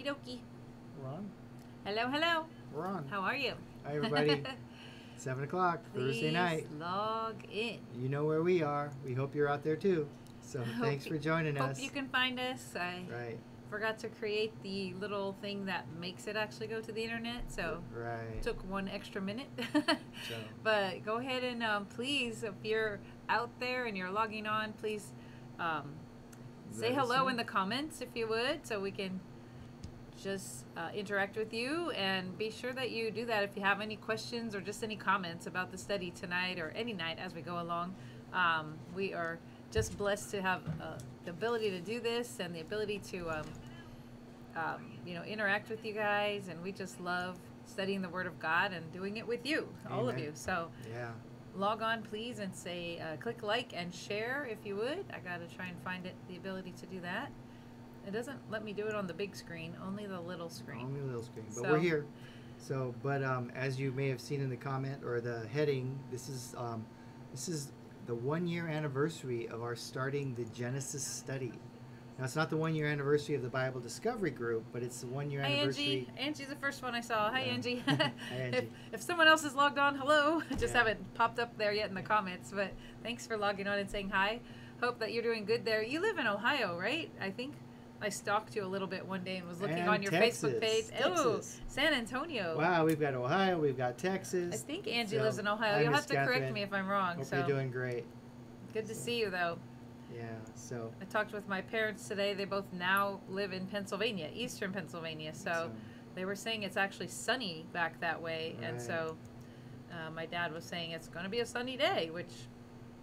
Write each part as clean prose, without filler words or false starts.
Okie dokie. We're on. Hello, hello. We're on. How are you? Hi, everybody. 7 o'clock, Thursday night. Log in. You know where we are. We hope you're out there too. So thanks for joining us. Hope you can find us. I Right. forgot to create the little thing that makes it actually go to the internet, so Right. took 1 extra minute. So, But go ahead and please, if you're out there and you're logging on, please say let us hello know. in the comments if you would, so we can just interact with you. And be sure that you do that if you have any questions or just any comments about the study tonight or any night as we go along. We are just blessed to have the ability to do this and the ability to interact with you guys, and we just love studying the Word of God and doing it with you, all of Amen. you. So Yeah. log on, please, and say click like and share if you would. I gotta try and find the ability to do that. It doesn't let me do it on the big screen, only the little screen. Only a little screen, but So- we're here. So, but as you may have seen in the comment or the heading, this is the 1-year anniversary of our starting the Genesis study. Now, it's not the 1-year anniversary of the Bible Discovery Group, but it's the 1-year Hi, anniversary. Angie. Angie's the first one I saw. Hi, Yeah. Angie. Hi, Angie. If someone else is logged on, hello. Just Yeah. haven't popped up there yet in the comments, but thanks for logging on and saying hi. Hope that you're doing good there. You live in Ohio, right? I think I stalked you a little bit one day and was looking And on your Facebook page. Texas. Oh, San Antonio. Wow, we've got Ohio, we've got Texas. I think Angie So, lives in Ohio. hi, You'll Miss have to correct Catherine. me if I'm wrong. Hope So you're doing great. good to So- see you, though. Yeah, so I talked with my parents today. They both now live in Pennsylvania, eastern Pennsylvania. So they were saying it's actually sunny back that way. And Right. so my dad was saying it's going to be a sunny day, which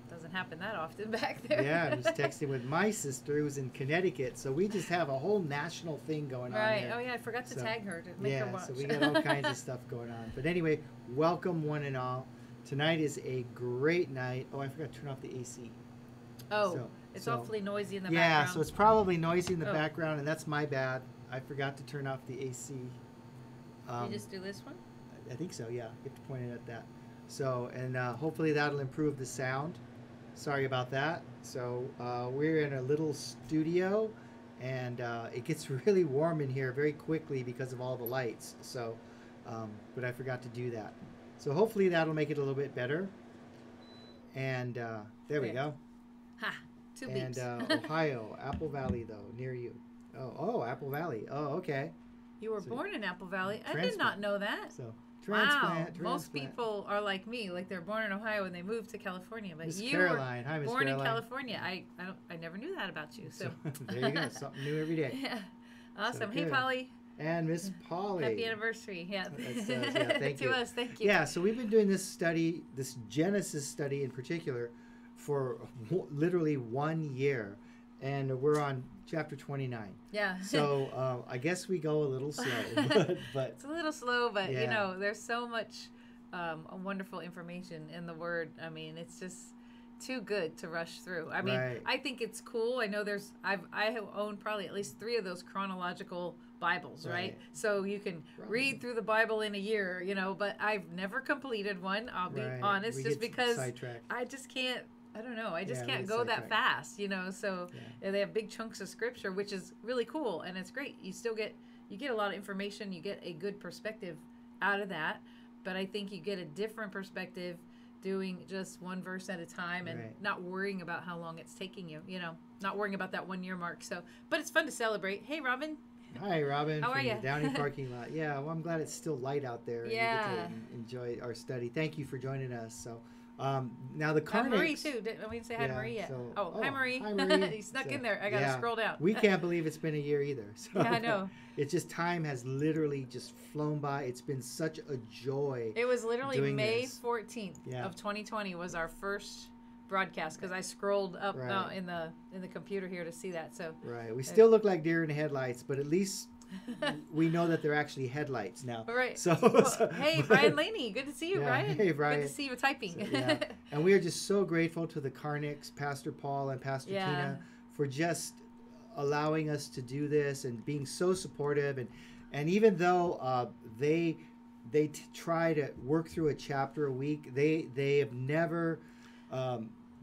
doesn't happen that often back there. yeah, I was texting with my sister who's in Connecticut, so we just have a whole national thing going on Right. here. Oh, yeah. I forgot to So, tag her to make her Yeah, watch. so we got all kinds of stuff going on. But anyway, welcome one and all. Tonight is a great night. Oh, I forgot to turn off the AC. Oh, So- it's so- awfully noisy in the Yeah, background. so it's probably noisy in the Oh. background, and that's my bad. I forgot to turn off the AC. you just do this one? I think so, yeah. You have to point it at that. So, and hopefully that'll improve the sound. Sorry about that. So, we're in a little studio, and it gets really warm in here very quickly because of all the lights. So, but I forgot to do that. So, hopefully that'll make it a little bit better. And there we There. go. Ha! 2 And beeps. Ohio, Apple Valley, though, near you. Oh, Apple Valley. Oh, okay. You were so- born in Apple Valley. I did Transplant. not know that. So, Wow, transplant. most people are like me, like they're born in Ohio and they moved to California. But Miss you Caroline. Hi, were Miss born Caroline. in California. I never knew that about you. So, there you go. Something new every day. yeah, awesome. So Hey, good. Polly, And Miss Polly. happy anniversary. Yeah, That's, yeah, thank to you. us. Thank you. Yeah, so we've been doing this study, this Genesis study in particular, for literally 1 year. And we're on chapter 29. Yeah. So I guess we go a little slow. but It's a little slow, but you Yeah. know, there's so much wonderful information in the Word. I mean, it's just too good to rush through. I mean, Right. I think it's cool. I know I have owned probably at least 3 of those chronological Bibles, right? Right. So you can read through the Bible in a year, you know. But I've never completed one. I'll be Right. honest, We just get because sidetracked. I just can't. I don't know. I just Yeah, we can't get go that sidetracked. fast, you know. So they have big chunks of scripture, which is really cool, and it's great. You get a lot of information. You get a good perspective out of that. But I think you get a different perspective doing just one verse at a time and Right. not worrying about how long it's taking you. You know, not worrying about that 1 year mark. So, but it's fun to celebrate. Hey, Robin. Hi, Robin. How are from ya? the Downey parking lot. Yeah, well, I'm glad it's still light out there. And Yeah. you get to enjoy our study. Thank you for joining us. So, now the Hi, Marie Carnix. too. Didn't we say hi to Yeah, Marie yet? so- Hi, Marie. Hi, Marie. You snuck So, in there. I gotta yeah. scroll down. We can't believe it's been a year either. So Yeah, I know. It's just time has literally just flown by. It's been such a joy. It was literally doing May this. 14th Yeah. of 2020 was our first broadcast because I scrolled up Right. in the computer here to see that. So Right. We still look like deer in headlights, but at least we know that they're actually headlights now. all right. So, Hey, Brian Laney, good to see you, Yeah, Brian. hey, Brian. Good to see you typing. So, yeah. And we are just so grateful to the Carnix, Pastor Paul and Pastor Yeah. Tina, for just allowing us to do this and being so supportive. And even though they try to work through a chapter a week, they have never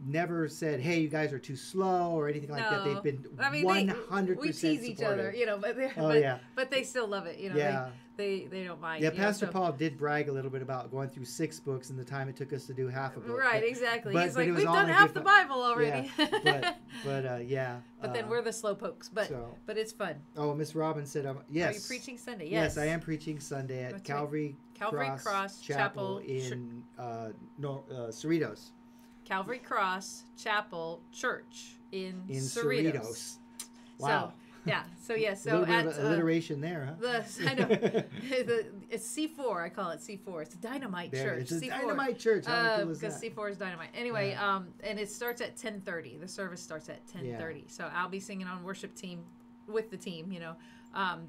never said, "Hey, you guys are too slow" or anything like that. They've been I mean, 100% we tease each other, supportive. but they still love it. Yeah. They don't mind. Yeah, Pastor Paul did brag a little bit about going through 6 books and the time it took us to do half a book. Right, exactly. But He's like, it was we've all done in half the different- Bible already. Yeah. But then we're the slow pokes. But it's fun. Oh, Miss Robbins said, yes. Are you preaching Sunday? Yes, I am preaching Sunday at That's Calvary Cross Chapel in Cerritos. Calvary Cross Chapel Church in Cerritos. Wow. So A little bit of alliteration there, huh? I know. It's C4. I call it C4. It's a dynamite church. It's a C4. dynamite church. How cool is because that? C4 is dynamite. Anyway, and it starts at 10:30. The service starts at 10:30. Yeah. So I'll be singing on worship team with the team,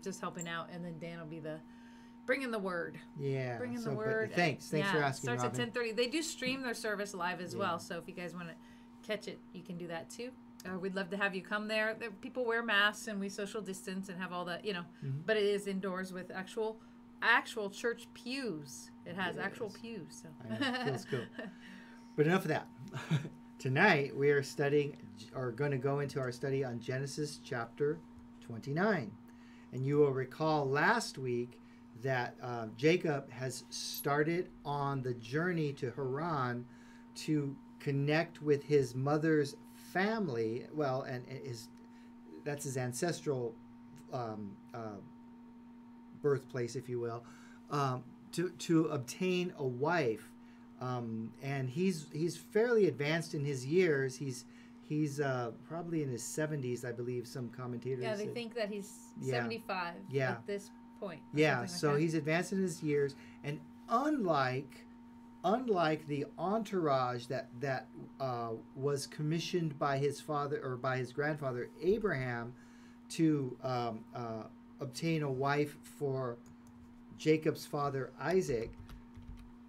just helping out, and then Dan will be bringing the word. Yeah. Bringing the word. Thanks for asking, Starts Robin. at 10:30. They do stream their service live as well. So if you guys want to catch it, you can do that too. We'd love to have you come there. People wear masks and we social distance and have all that, but it is indoors with actual church pews. It has actual pews. So. I know, feels good. But enough of that. Tonight we are going to go into our study on Genesis chapter 29. And you will recall last week that Jacob has started on the journey to Haran to connect with his mother's family, and that's his ancestral birthplace, if you will, to obtain a wife, and he's fairly advanced in his years. He's probably in his 70s, I believe. Some commentators. Yeah, they think that he's 75 at this point. Yeah, so he's advanced in his years, and unlike the entourage that was commissioned by his father or by his grandfather Abraham to obtain a wife for Jacob's father Isaac,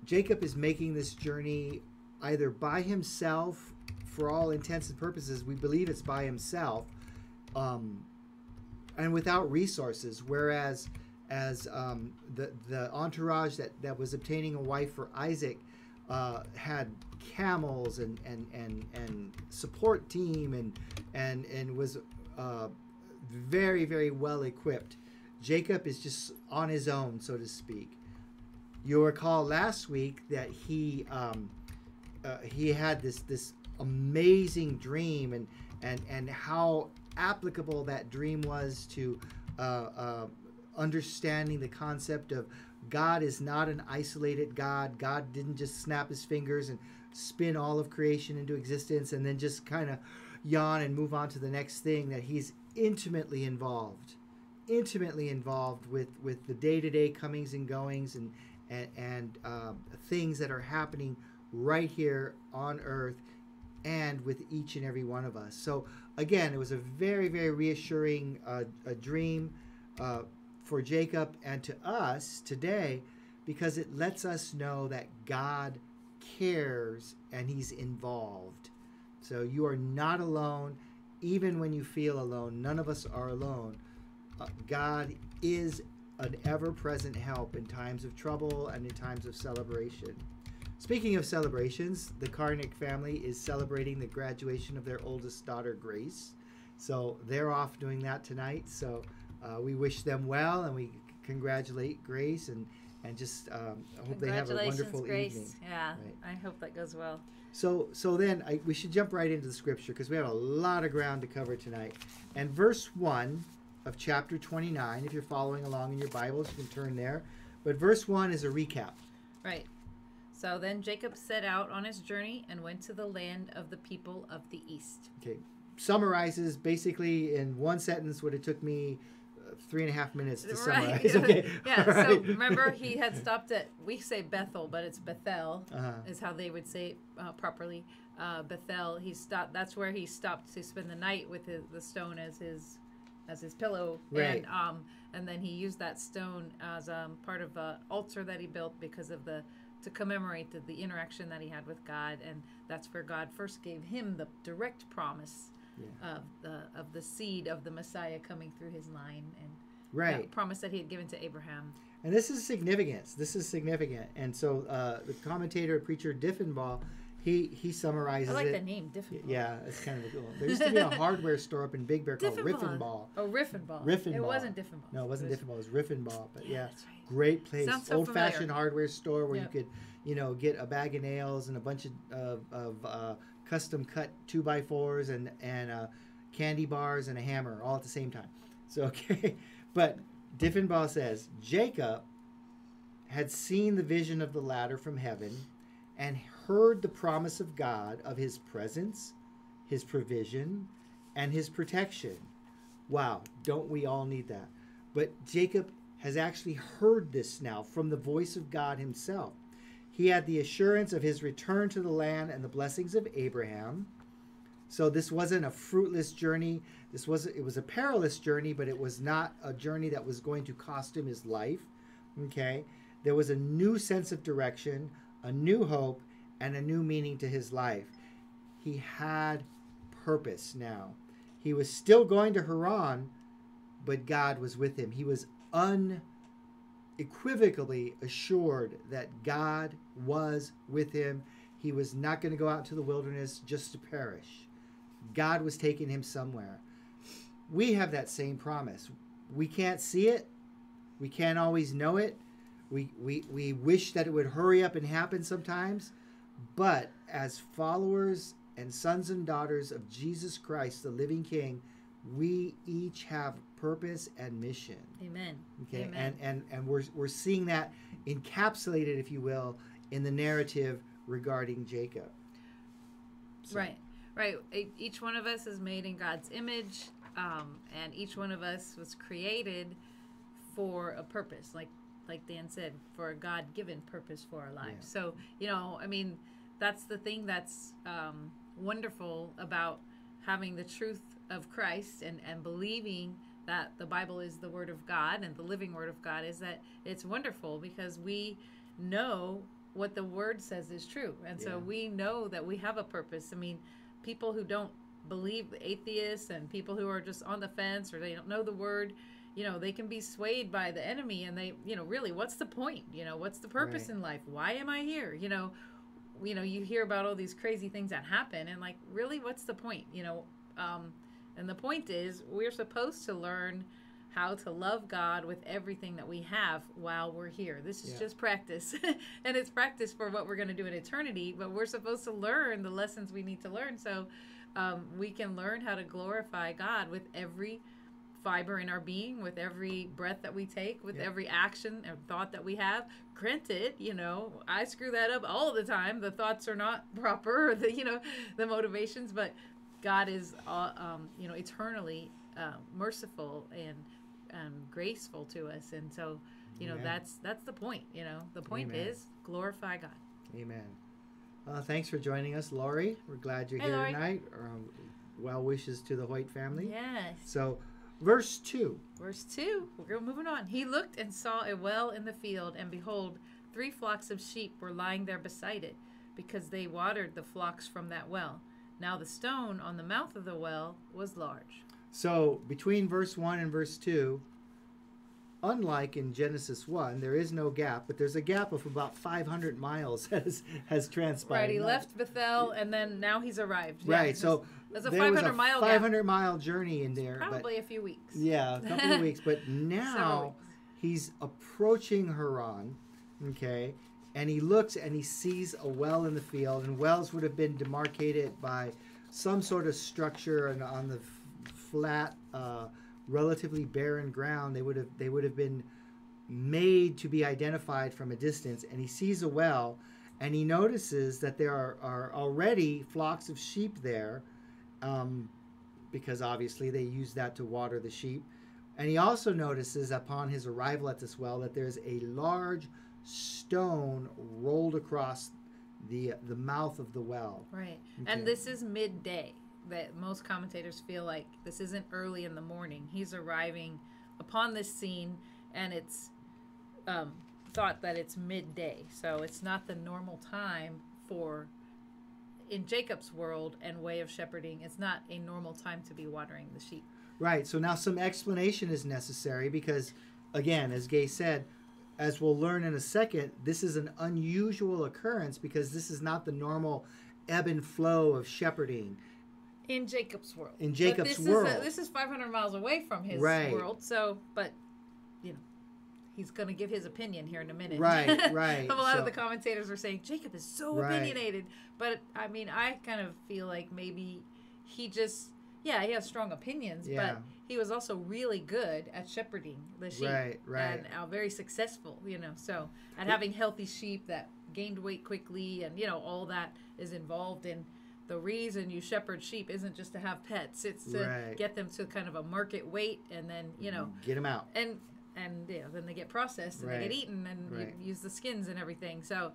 Jacob is making this journey either by himself. For all intents and purposes, we believe it's by himself, and without resources, whereas the entourage that was obtaining a wife for Isaac had camels and support team and was very, very well equipped. Jacob is just on his own, so to speak. You'll recall last week that he had this amazing dream and how applicable that dream was to understanding the concept of God is not an isolated God. God didn't just snap his fingers and spin all of creation into existence and then just kind of yawn and move on to the next thing. That he's intimately involved with the day-to-day comings and goings and things that are happening right here on earth and with each and every one of us. So again, it was a very, very reassuring a dream for Jacob and to us today, because it lets us know that God cares and he's involved. So you are not alone, even when you feel alone. None of us are alone. God is an ever-present help in times of trouble and in times of celebration. Speaking of celebrations, the Karnick family is celebrating the graduation of their oldest daughter, Grace. So they're off doing that tonight. So we wish them well, and we congratulate Grace and just hope they have a wonderful Grace. evening. Yeah, right. I hope that goes well. So then we should jump right into the scripture because we have a lot of ground to cover tonight. And verse 1 of chapter 29, if you're following along in your Bibles, you can turn there. But verse 1 is a recap. Right. So then Jacob set out on his journey and went to the land of the people of the east. Okay. Summarizes basically in one sentence what it took me 3.5 minutes to summarize. Okay. Yeah. All right. So remember, he had stopped at, we say Bethel, but it's Bethel is how they would say it properly. Bethel. He stopped. That's where he stopped to spend the night with the stone as his pillow. Right. And then he used that stone as part of an altar that he built because of to commemorate the interaction that he had with God, and that's where God first gave him the direct promise of the seed of the Messiah coming through his line, and the promise that he had given to Abraham. And this is significant. And so the commentator, preacher Diffenbaugh, he summarizes I like it. the name Diffenball. Yeah, it's kind of cool. There used to be a hardware store up in Big Bear called Riffenball. Oh, Riffenball. Riffenball. It wasn't Diffenball. No, it wasn't Diffenball. It was Riffenball. But yeah, That's right. great place. Sounds so Old-fashioned familiar. hardware store where Yep. you could, get a bag of nails and a bunch of custom cut 2x4s and candy bars and a hammer all at the same time. So okay, but Diffenball says Jacob had seen the vision of the ladder from heaven and heard the promise of God of his presence, his provision, and his protection. Wow, don't we all need that? But Jacob has actually heard this now from the voice of God himself. He had the assurance of his return to the land and the blessings of Abraham. So this wasn't a fruitless journey. It was a perilous journey, but it was not a journey that was going to cost him his life. Okay? There was a new sense of direction, a new hope, and a new meaning to his life. He had purpose now. He was still going to Haran, but God was with him. He was unequivocally assured that God was with him. He was not going to go out into the wilderness just to perish. God was taking him somewhere. We have that same promise. We can't see it. We can't always know it. We wish that it would hurry up and happen sometimes. But as followers and sons and daughters of Jesus Christ, the living King, we each have purpose and mission. Amen. Okay, Amen. and we're seeing that encapsulated, if you will, in the narrative regarding Jacob. So, Right. Each one of us is made in God's image, and each one of us was created for a purpose, like Dan said, for a God-given purpose for our lives. Yeah. So, that's the thing that's wonderful about having the truth of Christ and believing that the Bible is the Word of God and the living Word of God, is that it's wonderful because we know what the Word says is true. And so we know that we have a purpose. I mean, people who don't believe, atheists and people who are just on the fence or they don't know the Word, they can be swayed by the enemy and they, really, what's the point? What's the purpose in life? Why am I here? You hear about all these crazy things that happen and like, really, what's the point? And the point is we're supposed to learn how to love God with everything that we have while we're here. This is just practice. And it's practice for what we're going to do in eternity, but we're supposed to learn the lessons we need to learn so we can learn how to glorify God with every fiber in our being, with every breath that we take, with every action or thought that we have. Granted, I screw that up all the time. The thoughts are not proper, or the motivations, but God is, eternally merciful and graceful to us, and so that's the point. The point is glorify God. Amen. Thanks for joining us, Lori. We're glad you're Hey, here Lori. tonight. Well wishes to the Hoyt family. Yes. So, verse 2. Verse 2. We're moving on. He looked and saw a well in the field, and behold, 3 flocks of sheep were lying there beside it, because they watered the flocks from that well. Now the stone on the mouth of the well was large. So, between verse 1 and verse 2, unlike in Genesis 1, there is no gap, but there's a gap of about 500 miles has transpired. Right, he left Bethel, and then now he's arrived. Right, so there's a there was 500-mile gap. 500-mile journey in there. Probably a few weeks. Yeah, a couple of weeks. But Several now weeks. he's approaching Haran, okay, and he looks and he sees a well in the field, and wells would have been demarcated by some sort of structure, and on the flat, relatively barren ground, they would have been made to be identified from a distance. And he sees a well, and he notices that there are already flocks of sheep there, because obviously they use that to water the sheep. And he also notices upon his arrival at this well that there's a large stone rolled across the mouth of the well. Right. Okay. And this is midday. That most commentators feel like this isn't early in the morning. He's arriving upon this scene, and it's thought that it's midday. So it's not the normal time in Jacob's world and way of shepherding, it's not a normal time to be watering the sheep. Right. So now some explanation is necessary because, again, as Gay said, as we'll learn in a second, this is an unusual occurrence because this is not the normal ebb and flow of shepherding in Jacob's world. in Jacob's world. This is 500 miles away from his Right. world. So, but you know, he's going to give his opinion here in a minute. Right, right. A lot So- of the commentators were saying Jacob is so Right. opinionated, but I mean, I kind of feel like maybe he just, yeah, he has strong opinions, Yeah. but he was also really good at shepherding the sheep. Right, right. And very successful, you know, so, and having healthy sheep that gained weight quickly and, you know, all that is involved in the reason you shepherd sheep isn't just to have pets. It's to Right. get them to kind of a market weight and then, you know, Get them out. and you know, then they get processed and they Right. get eaten and Right. you use the skins and everything. So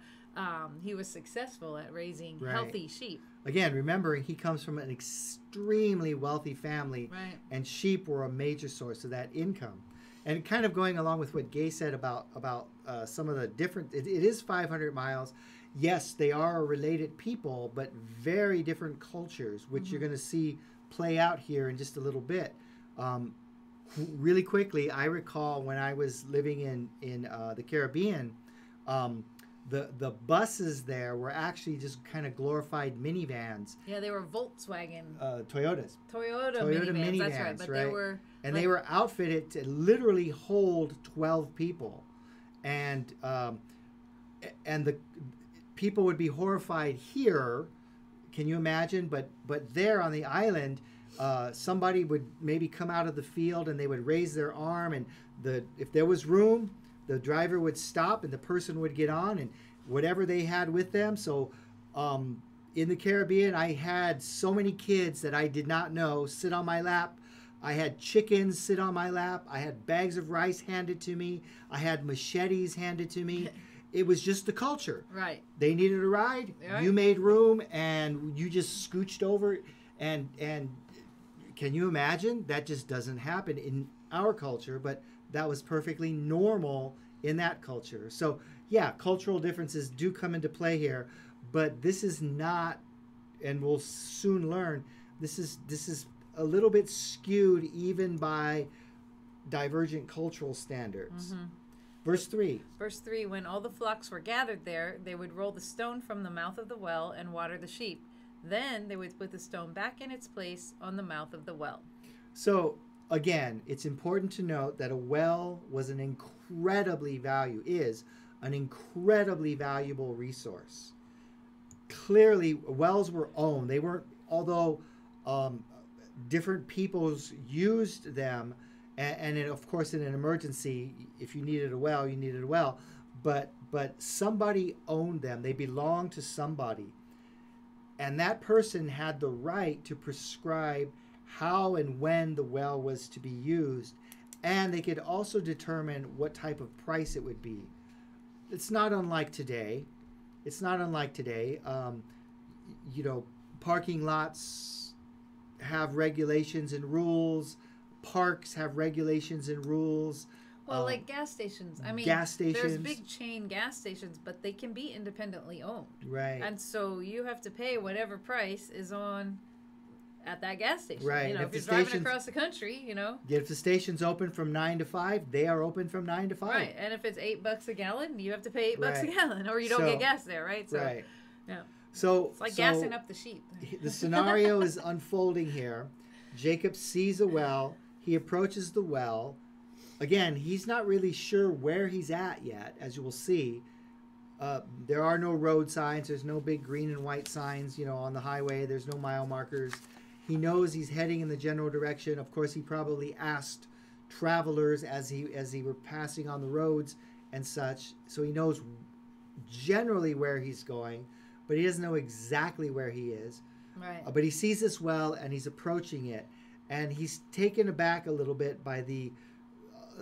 he was successful at raising Right. healthy sheep. Again, remembering he comes from an extremely wealthy family, Right. and sheep were a major source of that income. And kind of going along with what Gay said about some of the different, it is 500 miles. Yes, they are related people, but very different cultures, which you're going to see play out here in just a little bit. Really quickly, I recall when I was living in the Caribbean, the buses there were actually just kind of glorified minivans, Yeah, they were Volkswagen, Toyotas. Toyota Toyota minivans. That's right. minivans, But right. they were And like- they were outfitted to literally hold 12 people, and the people would be horrified here. Can you imagine? But there on the island, somebody would maybe come out of the field and they would raise their arm, and if there was room, the driver would stop and the person would get on and whatever they had with them. So in the Caribbean, I had so many kids that I did not know sit on my lap. I had chickens sit on my lap. I had bags of rice handed to me. I had machetes handed to me. It was just the culture. right. They needed a ride. Right. You made room, and you just scooched over. And can you imagine? That just doesn't happen in our culture, but that was perfectly normal in that culture. So yeah, cultural differences do come into play here, but this is not, and we'll soon learn, this is a little bit skewed even by divergent cultural standards. Verse 3. Verse 3, when all the flocks were gathered there, they would roll the stone from the mouth of the well and water the sheep. Then they would put the stone back in its place on the mouth of the well. So again, it's important to note that a well was an incredibly valuable resource. Clearly, wells were owned. They weren't, although different peoples used them, and of course, in an emergency, if you needed a well, you needed a well. But somebody owned them. They belonged to somebody. And that person had the right to prescribe how and when the well was to be used. And they could also determine what type of price it would be. It's not unlike today. Parking lots have regulations and rules. Parks have regulations and rules. Well, like gas stations. I mean, gas there's stations. big chain gas stations, but they can be independently owned. Right. And so you have to pay whatever price is on at that gas station. Right. You know, And if if you're the driving station's- across the country, you know. If the station's open from 9 to 5, they are open from 9 to 5. Right. And if it's $8 a gallon, you have to pay $8 a Right. gallon, or you don't So- get gas there, right? So Right. yeah. So It's like gassing up the sheep. The scenario is unfolding here. Jacob sees a well. He approaches the well. Again, he's not really sure where he's at yet, as you will see. There are no road signs. There's no big green and white signs, on the highway. There's no mile markers. He knows he's heading in the general direction. Of course, he probably asked travelers as he were passing on the roads and such. So he knows generally where he's going, but he doesn't know exactly where he is. Right. But he sees this well and he's approaching it, and he's taken aback a little bit by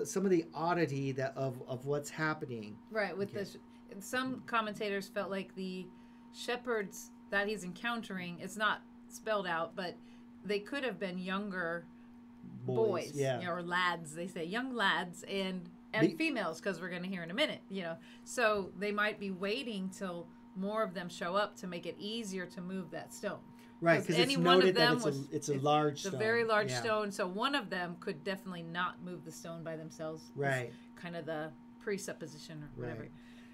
some of the oddity of what's happening. Right. With Okay. some commentators felt like the shepherds that he's encountering, it's not spelled out, but they could have been younger boys, yeah. or lads. They say young lads and The- females, because we're going to hear in a minute. So they might be waiting till more of them show up to make it easier to move that stone. Right, because it's any one of noted that them it's a large It's a stone. very large Yeah. stone, so one of them could definitely not move the stone by themselves. is Right. kind of the presupposition or whatever. Right.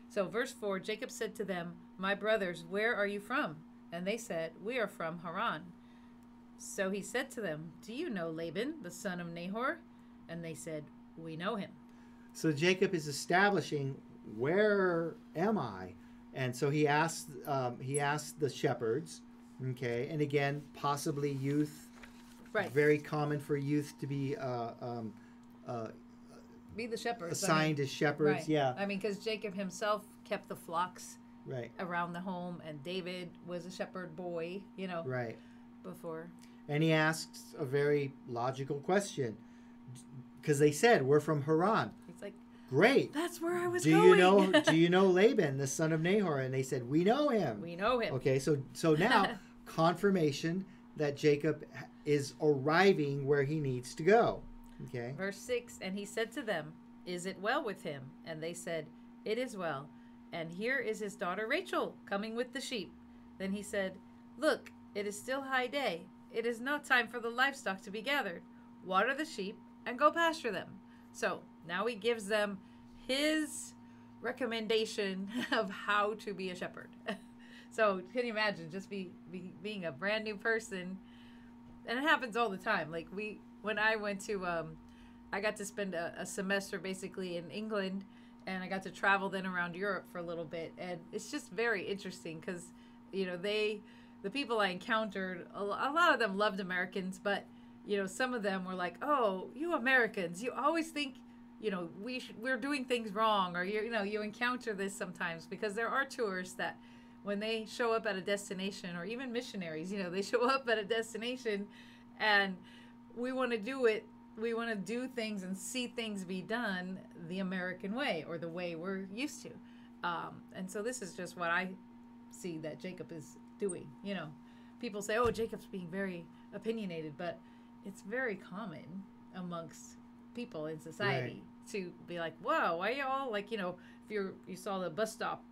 So verse 4, Jacob said to them, "My brothers, where are you from?" And they said, "We are from Haran." So he said to them, "Do you know Laban, the son of Nahor?" And they said, "We know him." So Jacob is establishing, where am I? And so he asked the shepherds, okay, and again, possibly youth, Right. very common for youth to be Be the shepherds. assigned as shepherds. Right. Yeah, I mean, because Jacob himself kept the flocks right, around the home, and David was a shepherd boy, right. before. And he asks a very logical question, because they said, we're from Haran. He's like, Great. "That's where I was Do going." you know Laban, the son of Nahor? And they said, we know him. We know him. Okay, so now confirmation that Jacob is arriving where he needs to go. Okay. Verse 6, and he said to them, "Is it well with him?" And they said, "It is well. And here is his daughter Rachel coming with the sheep." Then he said, "Look, it is still high day. It is not time for the livestock to be gathered. Water the sheep and go pasture them." So now he gives them his recommendation of how to be a shepherd. So can you imagine just being a brand new person? And it happens all the time. Like when I went to, I got to spend a semester basically in England, and I got to travel then around Europe for a little bit. And it's just very interesting because, the people I encountered, a lot of them loved Americans, but, some of them were like, "Oh, you Americans, you always think, we're doing things wrong," or, you encounter this sometimes because there are tourists that when they show up at a destination, or even missionaries, they show up at a destination and we want to do things and see things be done the American way, or the way we're used to. And so this is just what I see that Jacob is doing. People say, "Oh, Jacob's being very opinionated," but it's very common amongst people in society to be like, "Whoa, why y'all like, if you saw the bus stop,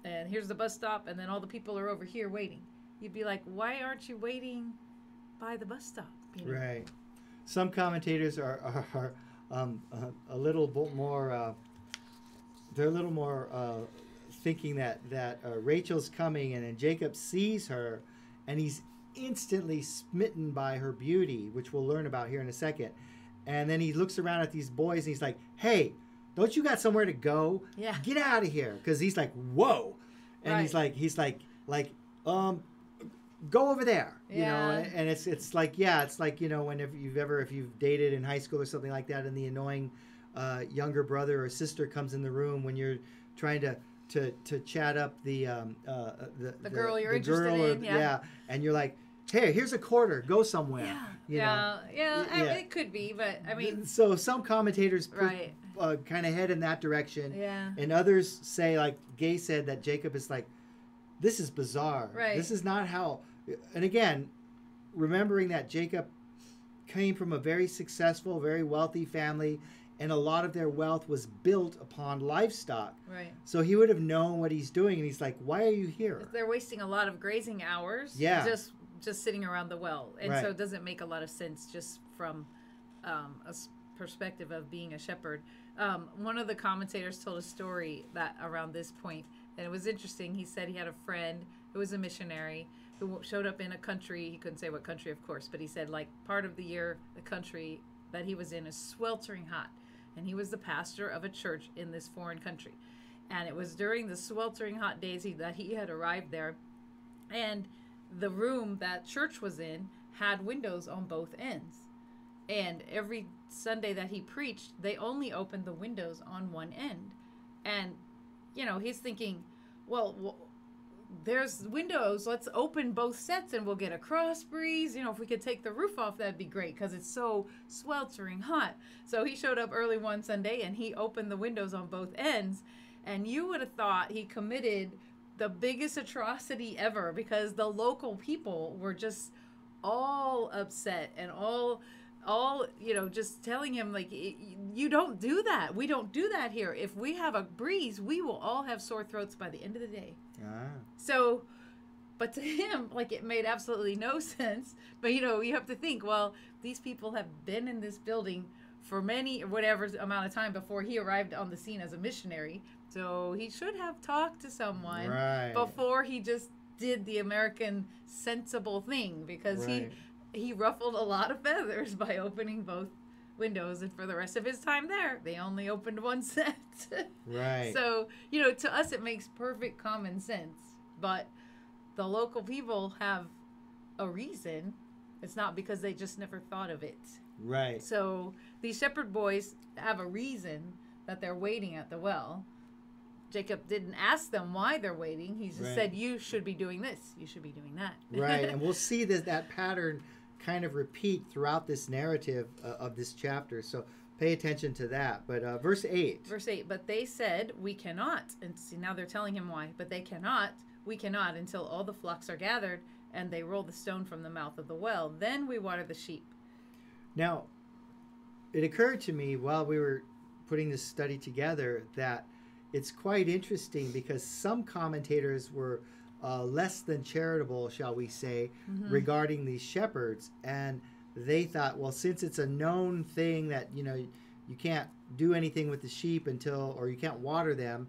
and here's the bus stop, and then all the people are over here waiting," you'd be like, "Why aren't you waiting by the bus stop?" Right. Some commentators are a little bit more. They're a little more thinking that Rachel's coming, and then Jacob sees her, and he's instantly smitten by her beauty, which we'll learn about here in a second. And then he looks around at these boys, and he's like, "Hey, don't you got somewhere to go? Yeah. Get out of here!" Because he's like, "Whoa," and Right. he's like, go over there, Yeah. and it's like, whenever if you've dated in high school or something like that, and the annoying younger brother or sister comes in the room when you're trying to chat up the girl you're the interested girl in, yeah. and you're like, "Hey, here's a quarter, go somewhere." Yeah. I mean, Yeah. it could be, but I mean, So some commentators right. kind of head in that direction, Yeah. and others say, like Gay said, that Jacob is like, "This is bizarre. Right. This is not how." And again, remembering that Jacob came from a very successful, very wealthy family, and a lot of their wealth was built upon livestock. Right. So he would have known what he's doing, and he's like, "Why are you here?" They're wasting a lot of grazing hours. Yeah. Just sitting around the well, and Right. so it doesn't make a lot of sense just from perspective of being a shepherd. One of the commentators told a story that around this point, and it was interesting. He said he had a friend who was a missionary who showed up in a country. He couldn't say what country, of course, but he said like part of the year the country that he was in is sweltering hot, and he was the pastor of a church in this foreign country, and it was during the sweltering hot days that he had arrived there, and the room that church was in had windows on both ends. And every Sunday that he preached, they only opened the windows on one end. And, he's thinking, well, there's windows. Let's open both sets and we'll get a cross breeze. If we could take the roof off, that'd be great because it's so sweltering hot. So he showed up early one Sunday and he opened the windows on both ends. And you would have thought he committed the biggest atrocity ever because the local people were just all upset and all just telling him like, "You don't do that. We don't do that here. If we have a breeze, we will all have sore throats by the end of the day." So, but to him, like, it made absolutely no sense. But you have to think, well, these people have been in this building for whatever amount of time before he arrived on the scene as a missionary. So he should have talked to someone Right. before he just did the American sensible thing, because Right. he ruffled a lot of feathers by opening both windows, and for the rest of his time there, they only opened one set. Right. So, to us it makes perfect common sense, but the local people have a reason. It's not because they just never thought of it. Right. So these shepherd boys have a reason that they're waiting at the well. Jacob didn't ask them why they're waiting. He just Right. said, you should be doing this. You should be doing that. Right. And we'll see that pattern kind of repeat throughout this narrative of this chapter. So pay attention to that. But verse 8. Verse 8, but they said, we cannot. And see, now they're telling him why. But we cannot until all the flocks are gathered and they roll the stone from the mouth of the well. Then we water the sheep. Now, it occurred to me while we were putting this study together that it's quite interesting because some commentators were less than charitable, shall we say, regarding these shepherds. And they thought, well, since it's a known thing that, you can't do anything with the sheep or you can't water them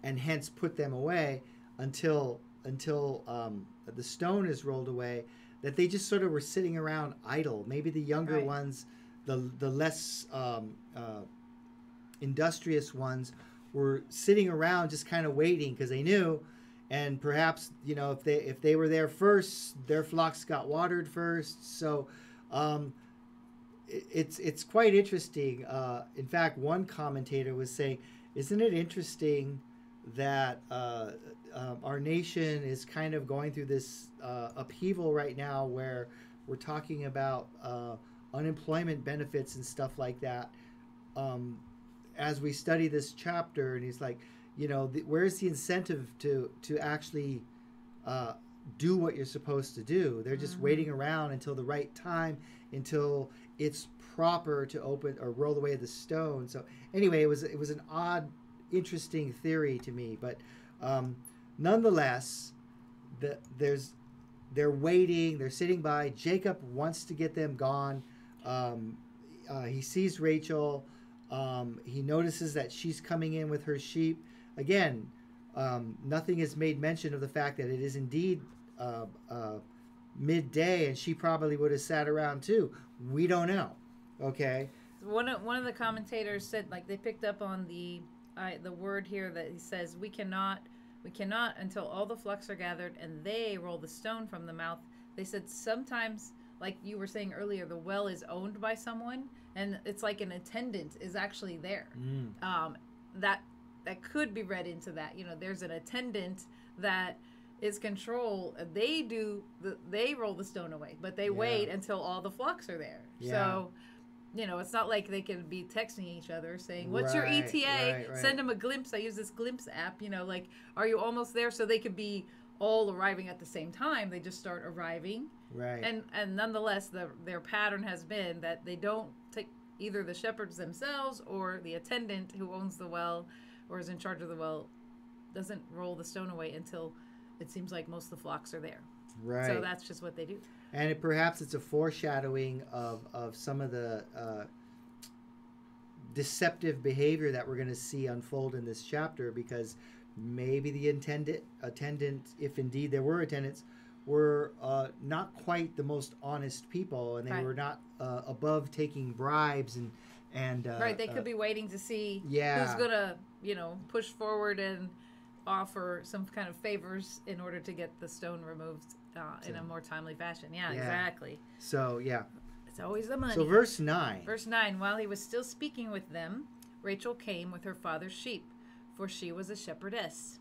and hence put them away until the stone is rolled away, that they just sort of were sitting around idle. Maybe the younger Right. ones, the less industrious ones, were sitting around just kind of waiting because they knew, and perhaps if they were there first, their flocks got watered first. So it's quite interesting. In fact, one commentator was saying, "Isn't it interesting that our nation is kind of going through this upheaval right now, where we're talking about unemployment benefits and stuff like that." As we study this chapter, and he's like, where's the incentive to actually do what you're supposed to do? They're just waiting around until the right time, until it's proper to open or roll away the stone. So anyway, it was an odd, interesting theory to me, but nonetheless, they're waiting, they're sitting by. Jacob wants to get them gone. He sees Rachel. He notices that she's coming in with her sheep. Again, nothing is made mention of the fact that it is indeed midday, and she probably would have sat around too. We don't know. Okay. One of the commentators said, like, they picked up on the word here that he says, we cannot until all the flocks are gathered and they roll the stone from the mouth. They said sometimes, like you were saying earlier, the well is owned by someone, and it's like an attendant is actually there. That could be read into that. There's an attendant that is control. They roll the stone away, but they wait until all the flocks are there. Yeah. So, it's not like they can be texting each other saying, "What's your ETA?" Right. Send them a glimpse. I use this glimpse app. Like, are you almost there? So they could be all arriving at the same time. They just start arriving. Right. And nonetheless, their pattern has been that they don't take either the shepherds themselves or the attendant who owns the well or is in charge of the well doesn't roll the stone away until it seems like most of the flocks are there. Right. So that's just what they do. And perhaps it's a foreshadowing of some of the deceptive behavior that we're going to see unfold in this chapter, because maybe the attendant, if indeed there were attendants, were not quite the most honest people, and they Right. were not above taking bribes and Right, they could be waiting to see yeah. who's gonna, push forward and offer some kind of favors in order to get the stone removed in a more timely fashion. Yeah, exactly. So yeah. It's always the money. So verse 9. Verse 9, while he was still speaking with them, Rachel came with her father's sheep, for she was a shepherdess.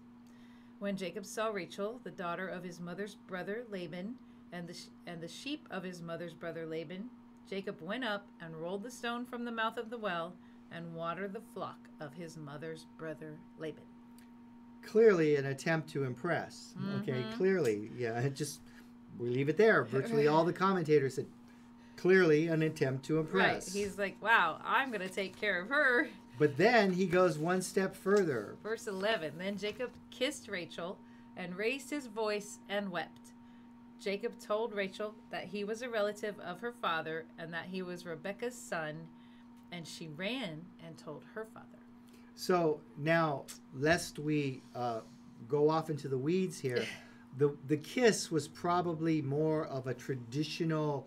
When Jacob saw Rachel, the daughter of his mother's brother Laban, and the sheep of his mother's brother Laban, Jacob went up and rolled the stone from the mouth of the well and watered the flock of his mother's brother Laban. Clearly an attempt to impress. Okay, clearly. Yeah, we leave it there. Virtually all the commentators said clearly an attempt to impress. Right. He's like, wow, I'm going to take care of her. But then he goes one step further. Verse 11, then Jacob kissed Rachel and raised his voice and wept. Jacob told Rachel that he was a relative of her father and that he was Rebekah's son, and she ran and told her father. So now, lest we go off into the weeds here, the kiss was probably more of a traditional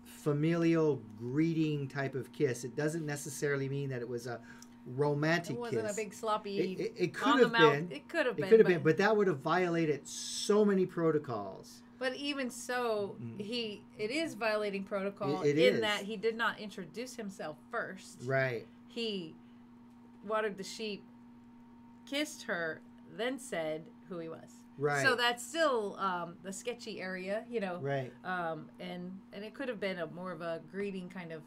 familial greeting type of kiss. It doesn't necessarily mean that it was a romantic It wasn't kiss. a big sloppy It could on the have mouth. been. It could have It been. could have been, but that would have violated so many protocols. But even so, it is violating protocol It in is. that he did not introduce himself first. Right. He watered the sheep, kissed her, then said who he was. Right. So that's still the sketchy area, you know. Right. And it could have been more of a greeting kind of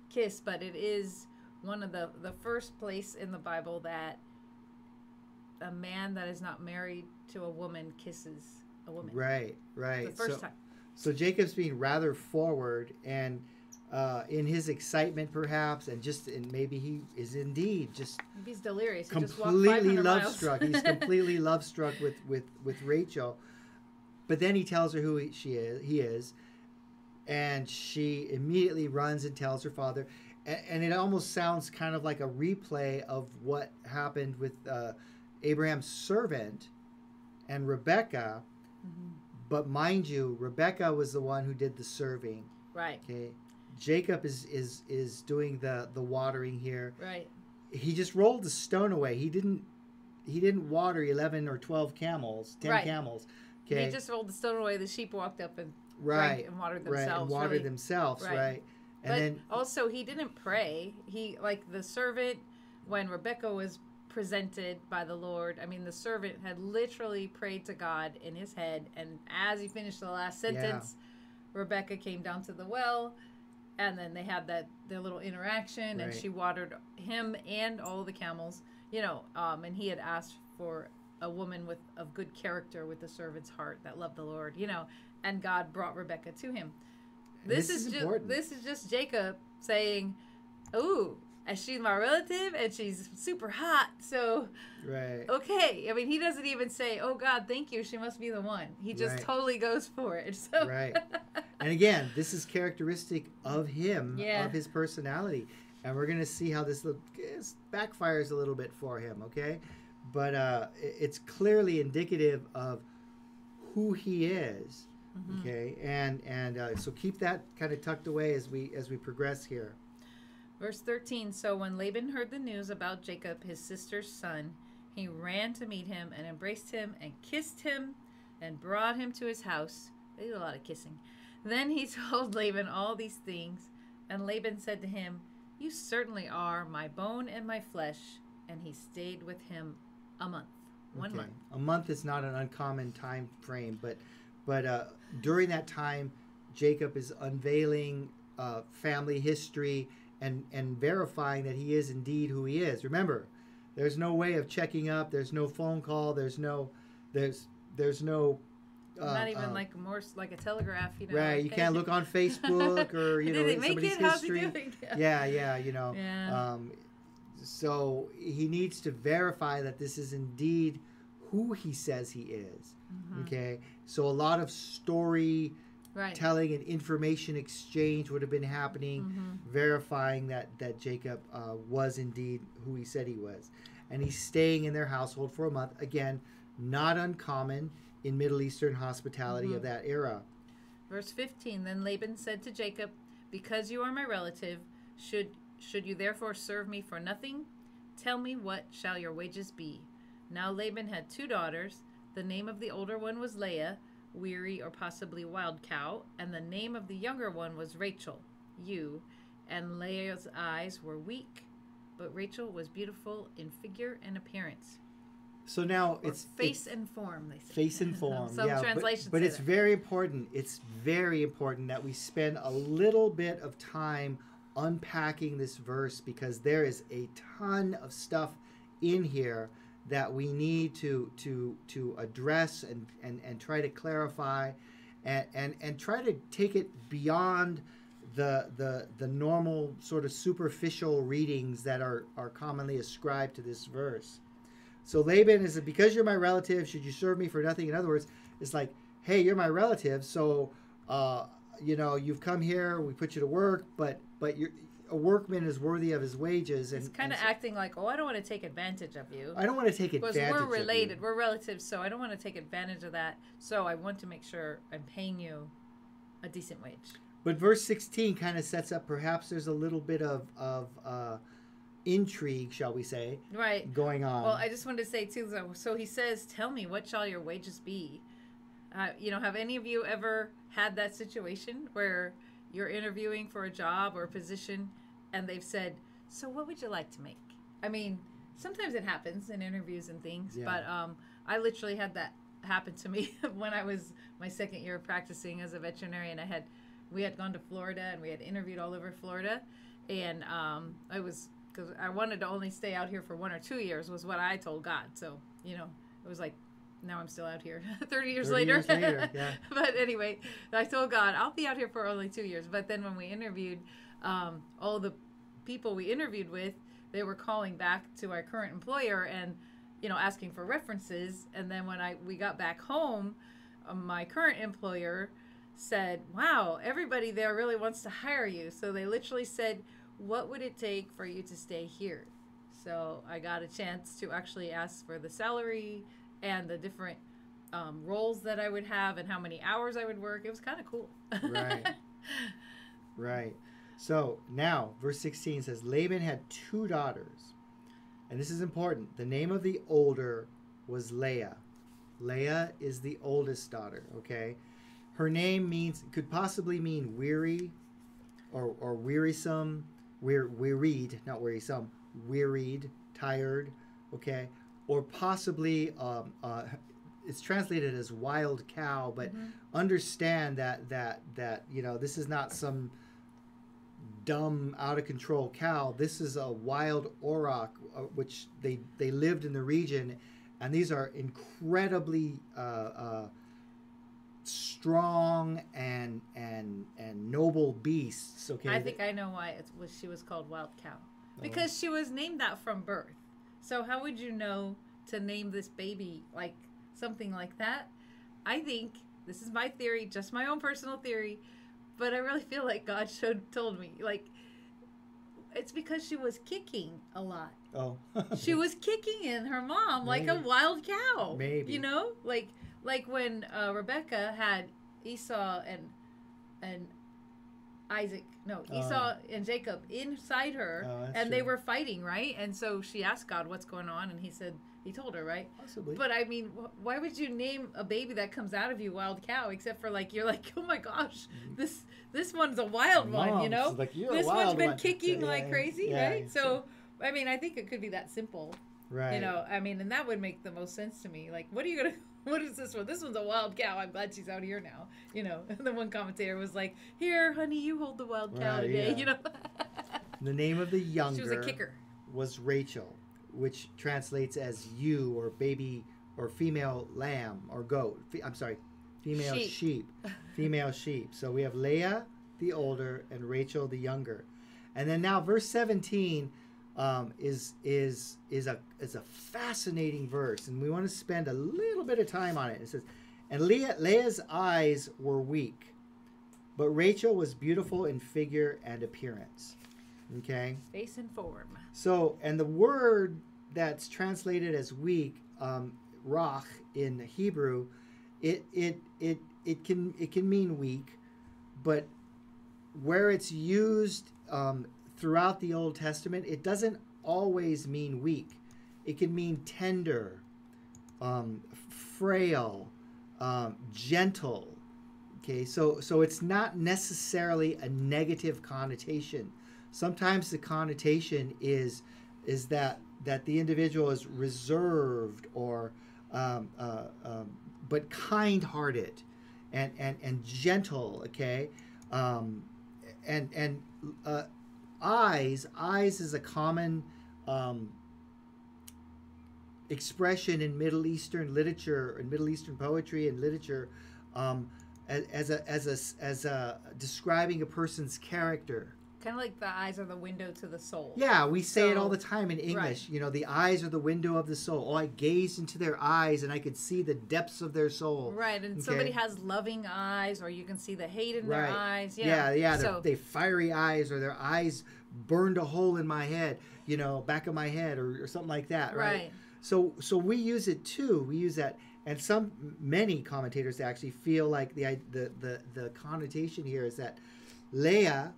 kiss, but it is one of the first place in the Bible that a man that is not married to a woman kisses a woman. Right. Right. The first time. So Jacob's being rather forward, and in his excitement, perhaps, and maybe he is indeed just He's delirious. He just walked completely 500 love miles. struck. He's completely love struck with Rachel, but then he tells her who he is, and she immediately runs and tells her father, and it almost sounds kind of like a replay of what happened with Abraham's servant and Rebecca. Mm-hmm. But mind you, Rebecca was the one who did the serving. Right. Okay, Jacob is doing the watering here. Right. He just rolled the stone away. He didn't water 11 or 12 camels, 10 Right. camels. Okay, He just rolled the stone away. The sheep walked up and right, drank and watered right, themselves. and watered really. themselves, Right. right? And But then also, he didn't pray. He, like the servant, when Rebecca was presented by the Lord, I mean, the servant had literally prayed to God in his head. And as he finished the last sentence, Rebecca came down to the well, and then they had their little interaction, and Right. she watered him and all the camels, you know, and he had asked for a woman of good character with the servant's heart that loved the Lord, you know, and God brought Rebecca to him. This is important. This is just Jacob saying, "Ooh, and she's my relative, and she's super hot." So, right, okay. I mean, he doesn't even say, "Oh God, thank you. She must be the one." He just Right. totally goes for it. So, right. And again, this is characteristic of him, Yeah. of his personality, and we're gonna see how this backfires a little bit for him. Okay, but it's clearly indicative of who he is. Mhm. Okay, and so keep that kind of tucked away as we progress here. Verse 13. So when Laban heard the news about Jacob, his sister's son, he ran to meet him and embraced him and kissed him and brought him to his house. They did a lot of kissing. Then he told Laban all these things, and Laban said to him, "You certainly are my bone and my flesh." And he stayed with him a month. One month. A month is not an uncommon time frame, but during that time, Jacob is unveiling family history and verifying that he is indeed who he is. Remember, there's no way of checking up. There's no phone call. There's no. Not even like Morse, like a telegraph, you know. Right, like, you hey. can't look on Facebook or Did they make somebody's it? How's history. it doing? Yeah, you know. Yeah. So he needs to verify that this is indeed who he says he is. Mhm. Okay, so a lot of story Right. telling and information exchange would have been happening, Mhm. verifying that Jacob was indeed who he said he was. And he's staying in their household for a month. Again, not uncommon in Middle Eastern hospitality of that era. Verse 15. Then Laban said to Jacob, "Because you are my relative, should you therefore serve me for nothing? Tell me, what shall your wages be?" Now Laban had 2 daughters. The name of the older one was Leah, weary or possibly wild cow, and the name of the younger one was Rachel, ewe. And Leah's eyes were weak, but Rachel was beautiful in figure and appearance. So now Or it's face and form, they say. face and form. Some yeah, translations but say it's that. very important. It's very important that we spend a little bit of time unpacking this verse, because there is a ton of stuff in here that we need to address and try to clarify and try to take it beyond the normal sort of superficial readings that are commonly ascribed to this verse. So Laban is, because you're my relative, should you serve me for nothing? In other words, it's like, hey, you're my relative, so you've come here, we put you to work, but you're a workman is worthy of his wages. It's And kind of so acting like, oh, I don't want to take advantage of you. I don't want to take Because advantage we're related, of you. we're relatives, so I don't want to take advantage of that. So I want to make sure I'm paying you a decent wage. But verse 16 kind of sets up perhaps there's a little bit of intrigue, shall we say, Right. going on. Well, I just wanted to say too. So he says, "Tell me, what shall your wages be?" Have any of you ever had that situation where you're interviewing for a job or a position, and they've said, "So what would you like to make?" I mean, sometimes it happens in interviews and things, Yeah. but I literally had that happen to me when I was my second year of practicing as a veterinarian. We had gone to Florida and we had interviewed all over Florida, and because I wanted to only stay out here for 1 or 2 years was what I told God. So it was like, now I'm still out here 30 years 30 later. years later, yeah. But anyway, I told God I'll be out here for only 2 years. But then when we interviewed, all the people we interviewed with, they were calling back to our current employer and asking for references. And then when we got back home, my current employer said, "Wow, everybody there really wants to hire you." So they literally said, "What would it take for you to stay here?" So I got a chance to actually ask for the salary and the different roles that I would have and how many hours I would work. It was kind of cool. Right. Right. So now, verse 16 says, Laban had 2 daughters. And this is important. The name of the older was Leah. Leah is the oldest daughter, okay? Her name could possibly mean weary or wearisome, wearied, not wearisome, wearied, tired, okay? Or possibly, it's translated as wild cow, but understand that this is not some dumb, out of control cow. This is a wild auroch, which they lived in the region, and these are incredibly strong and noble beasts. Okay, I think I know why she was called Wild Cow, because she was named that from birth. So how would you know to name this baby like something like that? I think this is my theory, just my own personal theory, but I really feel like God told me, like, it's because she was kicking a lot. Oh. She was kicking in her mom like a Maybe. wild cow. Maybe. Like when Rebecca had Esau and Isaac, no, Esau and Jacob inside her, and they true. were fighting, right? And so she asked God what's going on, and he told her, right? Possibly. But I mean, why would you name a baby that comes out of you Wild Cow, except for you're like, oh my gosh, this one's a wild one, Mom's like, "You're a this wild one's been one." kicking Yeah, like crazy, yeah, right? So, I mean, I think it could be that simple. Right. I mean, and that would make the most sense to me. Like, what is this one? This one's a wild cow. I'm glad she's out here now. And the one commentator was like, "Here, honey, you hold the wild cow Right, today." yeah. The name of the younger She was a kicker. was Rachel, which translates as ewe or baby or female lamb or goat. Female sheep. Female sheep. So we have Leah, the older, and Rachel, the younger. And then now verse 17 is a fascinating verse, and we want to spend a little bit of time on it. It says, "And Leah's eyes were weak, but Rachel was beautiful in figure and appearance." Okay. Face and form. So, and the word that's translated as weak, rach in Hebrew, it can mean weak, but where it's used throughout the Old Testament, it doesn't always mean weak. It can mean tender, frail, gentle. Okay, so it's not necessarily a negative connotation. Sometimes the connotation is that the individual is reserved or but kind-hearted and gentle. Okay, and eyes is a common expression in Middle Eastern literature and Middle Eastern poetry and literature as a describing a person's character. Kind of like the eyes are the window to the soul. Yeah, we say it all So- the time in English. right. You know, the eyes are the window of the soul. Oh, I gazed into their eyes and I could see the depths of their soul. Right, and Okay. somebody has loving eyes, or you can see the hate in their Right. eyes. Yeah, So they fiery eyes, or their eyes burned a hole in my head, back of my head, or something like that, right? right, So we use it too. We use that, and many commentators actually feel like the connotation here is that Leah,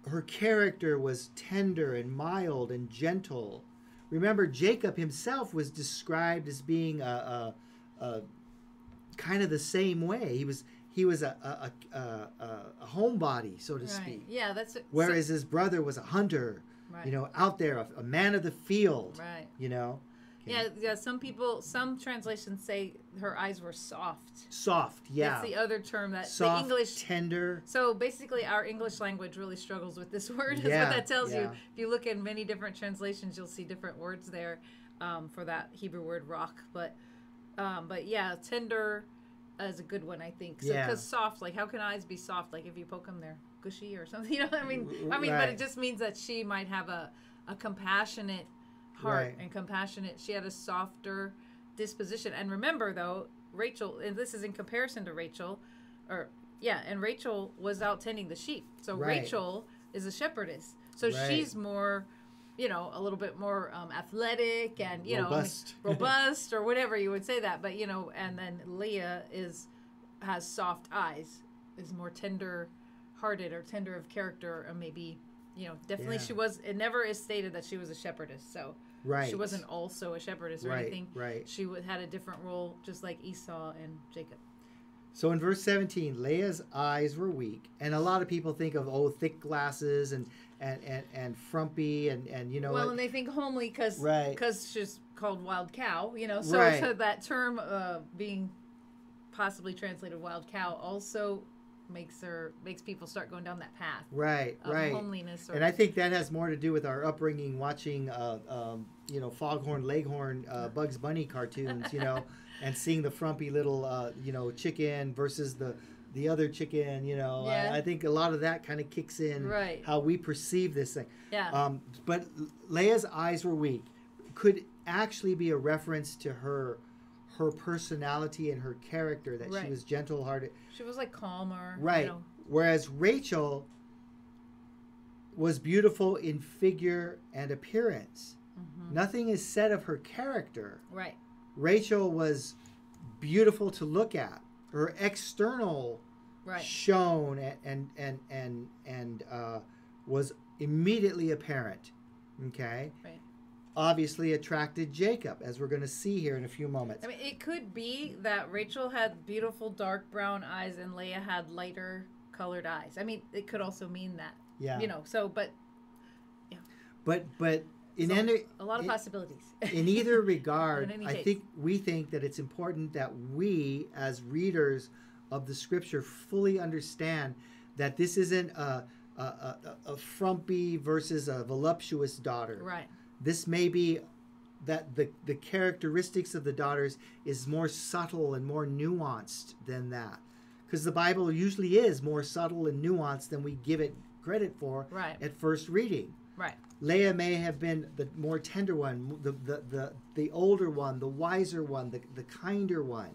her character was tender and mild and gentle. Remember, Jacob himself was described as being a kind of the same way. He was a homebody, so to right. speak. Yeah, that's it. Whereas his brother was a hunter, Right. out there, a man of the field. Right. Okay. Yeah. Some translations say her eyes were soft. Soft, yeah. That's the other term that Soft, the English. tender. So basically, our English language really struggles with this word. Is Yeah, what that tells you. yeah. If you look in many different translations, you'll see different words there for that Hebrew word rock. But yeah, tender is a good one, I think. So Yeah. because soft, like how can eyes be soft? Like if you poke them, they're gushy or something. I mean, but Right. it just means that she might have a compassionate heart Right. and compassionate. She had a softer disposition. And remember, though, Rachel, and this is in comparison to Rachel, and Rachel was out tending the sheep. So Right. Rachel is a shepherdess. So Right. she's more, a little bit more athletic and, Robust. robust or whatever you would say that. But, and then Leah has soft eyes, is more tender hearted or tender of character, or maybe, definitely Yeah. it never is stated that she was a shepherdess. So Right. she wasn't also a shepherdess or Right, anything. right. She had a different role, just like Esau and Jacob. So in verse 17, Leah's eyes were weak, and a lot of people think of thick glasses and frumpy and And they think homely because Right. she's called wild cow, So, Right. so that term being possibly translated wild cow also makes people start going down that path right, of right. homeliness. Or, And I think that has more to do with our upbringing watching, Foghorn Leghorn, Bugs Bunny cartoons, and seeing the frumpy little, chicken versus the other chicken, Yeah. I think a lot of that kind of kicks in Right. how we perceive this thing. yeah, But Leah's eyes were weak. Could actually be a reference to her personality and her character, that Right. she was gentle-hearted. she was like calmer, Right. Whereas Rachel was beautiful in figure and appearance. Mm-hmm. Nothing is said of her character. Right. Rachel was beautiful to look at. Her external Right. shone and was immediately apparent. Okay. Right. Obviously attracted Jacob, as we're going to see here in a few moments. I mean, it could be that Rachel had beautiful dark brown eyes and Leah had lighter colored eyes. I mean, it could also mean that. Yeah. But But in so, any, a lot of in- possibilities. in either regard, In any I case. think we think that it's important that we, as readers of the Scripture, fully understand that this isn't a frumpy versus a voluptuous daughter. Right. This may be that the characteristics of the daughters is more subtle and more nuanced than that, because the Bible usually is more subtle and nuanced than we give it credit for Right. at first reading. Right. Leah may have been the more tender one, the older one, the wiser one, the kinder one.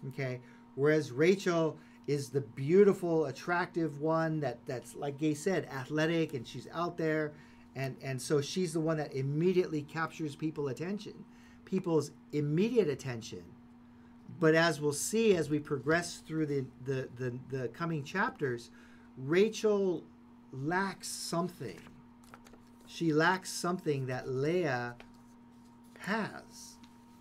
Okay, whereas Rachel is the beautiful, attractive one that's, like Gay said, athletic, and she's out there, and so she's the one that immediately captures people's immediate attention. But as we'll see as we progress through the coming chapters, Rachel lacks something. She lacks something that Leah has.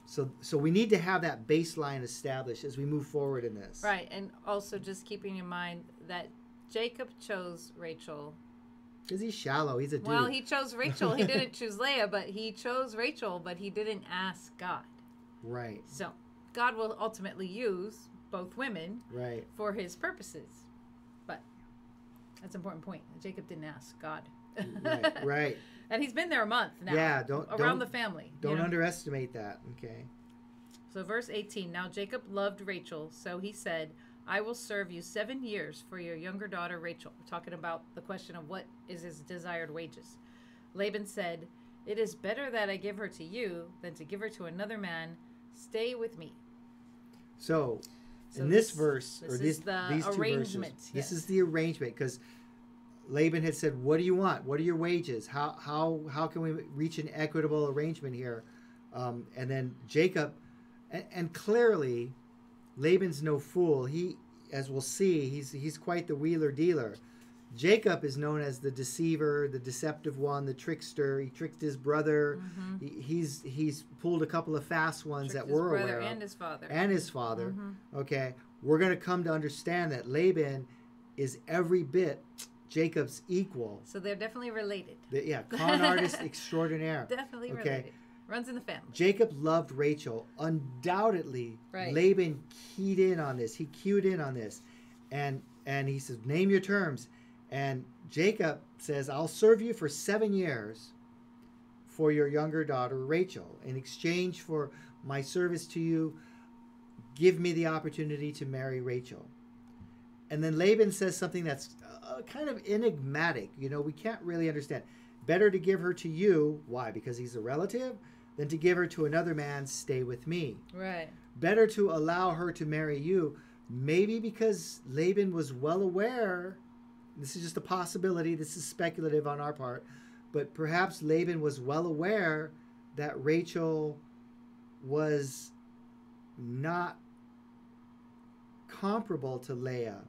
So we need to have that baseline established as we move forward in this. Right. And also just keeping in mind that Jacob chose Rachel. Because he's shallow. He's a dude. Well, he chose Rachel. He didn't choose Leah, but he chose Rachel, but he didn't ask God. Right. So God will ultimately use both women Right. for his purposes. But that's an important point. Jacob didn't ask God. Right. Right. And he's been there a month now. Yeah, don't around the family. Don't underestimate that. Okay. So verse 18, now Jacob loved Rachel, so he said, I will serve you 7 years for your younger daughter Rachel. We're talking about the question of what is his desired wages. Laban said, it is better that I give her to you than to give her to another man. Stay with me. So So in this verse, or is these the two arrangement. verses, Yes. this is the arrangement, because Laban had said, what do you want? What are your wages? How can we reach an equitable arrangement here? And then Jacob, and clearly Laban's no fool. He, as we'll see, he's quite the wheeler dealer. Jacob is known as the deceiver, the deceptive one, the trickster. He tricked his brother. Mm-hmm. He's pulled a couple of fast ones Tricked that we're his brother aware and of. his father. And his father. Mm-hmm. Okay, we're going to come to understand that Laban is every bit Jacob's equal. So they're definitely related. Con artist extraordinaire. Definitely Okay. related. Runs in the family. Jacob loved Rachel. Undoubtedly, Right. Laban keyed in on this. He cued in on this. And he says, name your terms. And Jacob says, I'll serve you for 7 years for your younger daughter, Rachel. In exchange for my service to you, give me the opportunity to marry Rachel. And then Laban says something that's kind of enigmatic. We can't really understand. Better to give her to you. Why? Because he's a relative? Than to give her to another man. Stay with me. Right. Better to allow her to marry you. Maybe because Laban was well aware. This is just a possibility. This is speculative on our part. But perhaps Laban was well aware that Rachel was not comparable to Leah,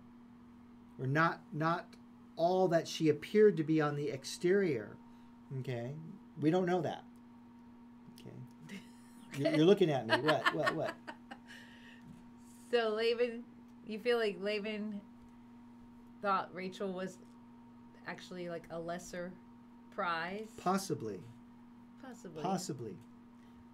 or not all that she appeared to be on the exterior. Okay, we don't know that. Okay, You're looking at me. What? So Laban, you feel like Laban thought Rachel was actually like a lesser prize? Possibly. Possibly.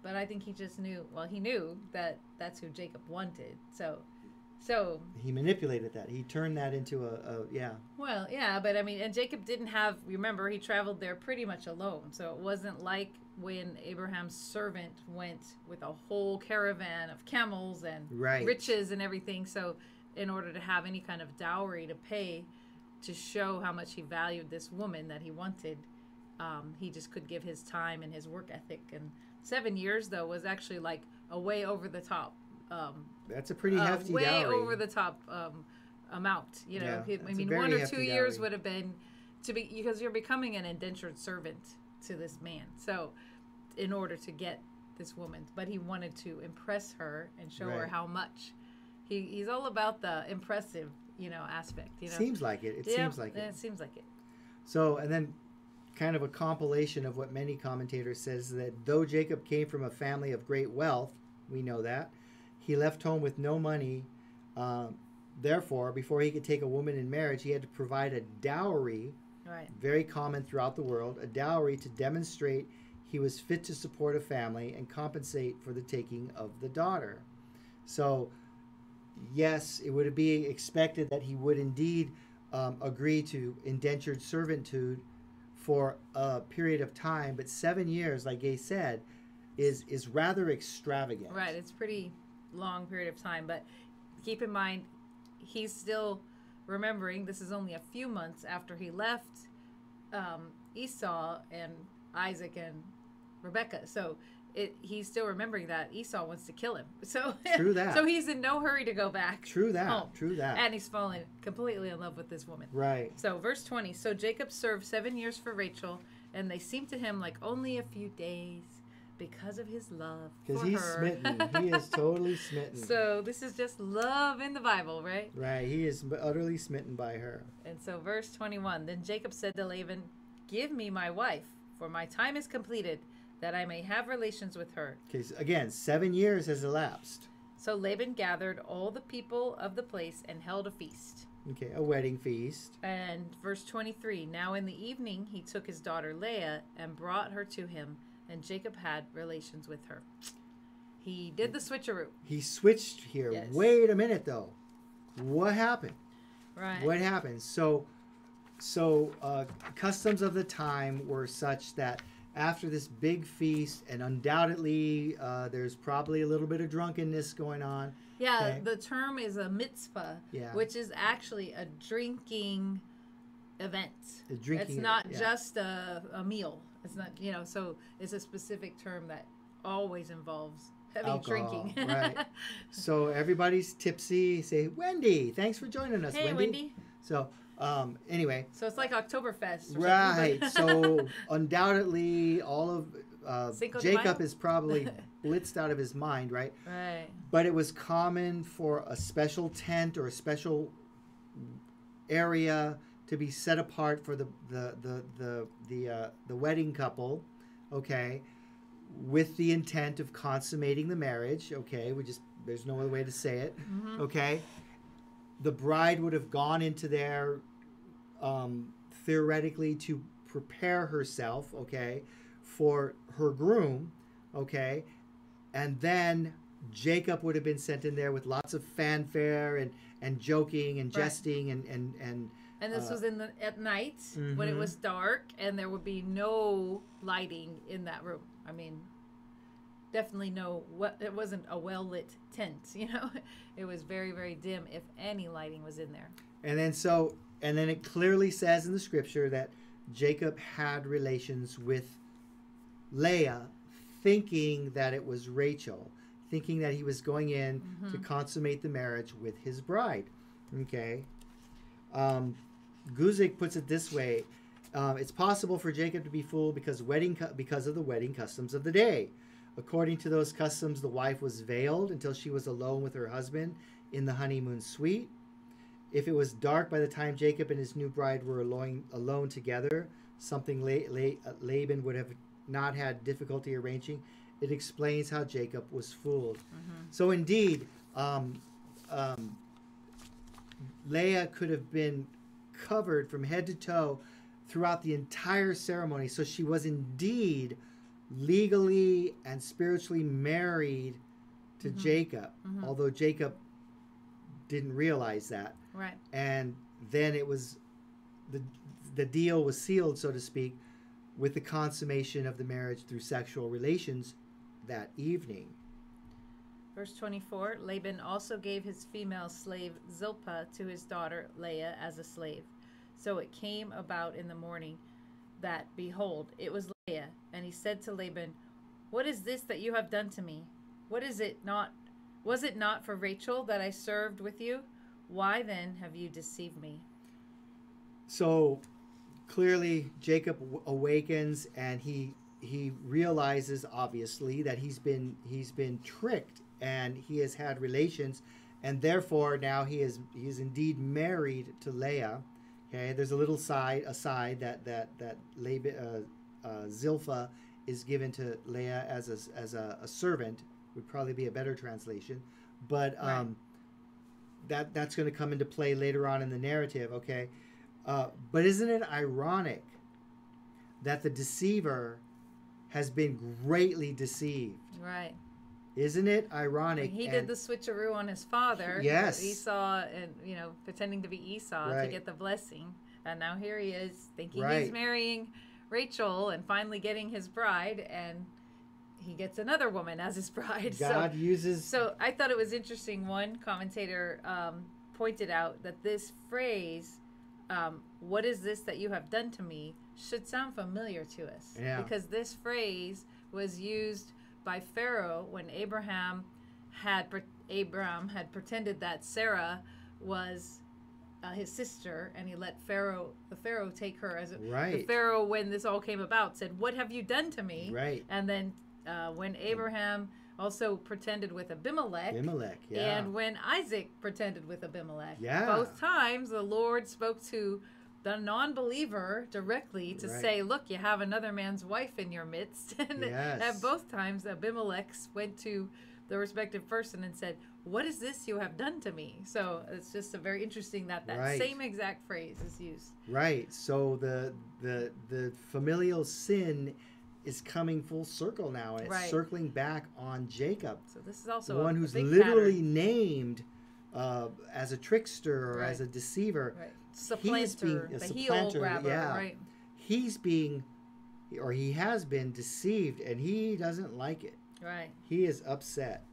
But I think he just knew. Well, he knew that that's who Jacob wanted. So he manipulated that. He turned that into a yeah. Well, yeah, but I mean, and Jacob didn't have. Remember, he traveled there pretty much alone. So it wasn't like when Abraham's servant went with a whole caravan of camels and Right. riches and everything. So in order to have any kind of dowry to pay to show how much he valued this woman that he wanted, he just could give his time and his work ethic. And 7 years, though, was actually like a way over the top. That's a pretty hefty way dowry. over the top amount. Yeah, I that's a mean, very 1 or hefty 2 years dowry. would have been because you're becoming an indentured servant to this man. So in order to get this woman, but he wanted to impress her and show her Right. how much he's all about the impressive, aspect. Seems like it. It seems like it. It seems like it. So, and then kind of a compilation of what many commentators says that though Jacob came from a family of great wealth, we know that, he left home with no money. Therefore, before he could take a woman in marriage, he had to provide a dowry, Right. very common throughout the world, a dowry to demonstrate he was fit to support a family and compensate for the taking of the daughter. So, yes, it would be expected that he would indeed agree to indentured servitude for a period of time, but 7 years, like Gay said, is rather extravagant. Right. It's pretty long period of time, but keep in mind, he's still remembering this is only a few months after he left Esau and Isaac and Rebecca. So he's still remembering that Esau wants to kill him. So True that. So he's in no hurry to go back. True that. home. True that. And he's fallen completely in love with this woman. Right. So verse 20. So Jacob served 7 years for Rachel, and they seemed to him like only a few days because of his love Because for he's her. smitten. He is totally smitten. So this is just love in the Bible, right? Right. He is utterly smitten by her. And so verse 21, then Jacob said to Laban, give me my wife, for my time is completed, that I may have relations with her. Okay. So again, 7 years has elapsed. So Laban gathered all the people of the place and held a feast. Okay. A wedding feast. And verse 23, now in the evening he took his daughter Leah and brought her to him, and Jacob had relations with her. He did the switcheroo. He switched here. Yes. Wait a minute, though. What happened? Right. What happened? So customs of the time were such that after this big feast, and undoubtedly there's probably a little bit of drunkenness going on, Yeah, Okay. the term is a mitzvah, Yeah. which is actually a drinking event. The drinking It's event, not yeah. just a meal. It's not, so it's a specific term that always involves heavy Alcohol, drinking. right. So everybody's tipsy. Say, Wendy, thanks for joining us, Hey, Wendy. So, anyway, So it's like Oktoberfest. Or right. something. So undoubtedly, all of Cinco de Jacob Mayo? is probably blitzed out of his mind, right? Right. But it was common for a special tent or a special area to be set apart for the wedding couple, okay, with the intent of consummating the marriage. Okay, there's no other way to say it. Mm-hmm. Okay, the bride would have gone into there theoretically to prepare herself, okay, for her groom, okay, and then Jacob would have been sent in there with lots of fanfare and joking and jesting And this was at night when it was dark, and there would be no lighting in that room. I mean, definitely it wasn't a well lit tent, It was very, very dim, if any lighting was in there. And then it clearly says in the scripture that Jacob had relations with Leah, thinking that it was Rachel, thinking that he was going in to consummate the marriage with his bride. Okay. Guzik puts it this way: it's possible for Jacob to be fooled because of the wedding customs of the day. According to those customs, the wife was veiled until she was alone with her husband in the honeymoon suite. If it was dark by the time Jacob and his new bride were alone together, something Laban would have not had difficulty arranging, it explains how Jacob was fooled. So indeed, Leah could have been covered from head to toe throughout the entire ceremony. So she was indeed legally and spiritually married to Jacob, although Jacob didn't realize that. Right. And then it was the deal was sealed, so to speak, with the consummation of the marriage through sexual relations that evening. Verse 24, Laban also gave his female slave Zilpah to his daughter Leah as a slave. So it came about in the morning that, behold, it was Leah. And he said to Laban, "What is this that you have done to me? Was it not for Rachel that I served with you? Why then have you deceived me?" So clearly Jacob awakens, and he realizes, obviously, that he's been tricked, and he has had relations, and therefore now he is indeed married to Leah. Okay, there's a little aside that Zilpah is given to Leah as a servant, would probably be a better translation, but Right. that's going to come into play later on in the narrative. Okay, but isn't it ironic that the deceiver has been greatly deceived? Right. Isn't it ironic? He did the switcheroo on his father. Yes. Esau, and pretending to be Esau to Right. get the blessing. And now here he is thinking Right. he's marrying Rachel and finally getting his bride, and he gets another woman as his bride. God uses. So I thought it was interesting. One commentator pointed out that this phrase, "What is this that you have done to me?" should sound familiar to us. Yeah. Because this phrase was used by Pharaoh when Abraham had pretended that Sarah was his sister, and he let the Pharaoh take her as Right. the Pharaoh, when this all came about, said, "What have you done to me?" Right. And then when Abraham also pretended with Abimelech, Yeah. and when Isaac pretended with Abimelech, Yeah. both times the Lord spoke to the non-believer directly to Right. say, "Look, you have another man's wife in your midst." And Yes. at both times, Abimelech went to the respective person and said, "What is this you have done to me?" So it's just a very interesting that Right. same exact phrase is used. Right. So the familial sin is coming full circle now, and it's Right. circling back on Jacob, So this is also the one a who's big literally pattern. named as a trickster or Right. as a deceiver. Right. He is being Supplanter, a the heel supplanter, grabber, yeah. right? He's being, or he has been deceived, and he doesn't like it. Right. He is upset.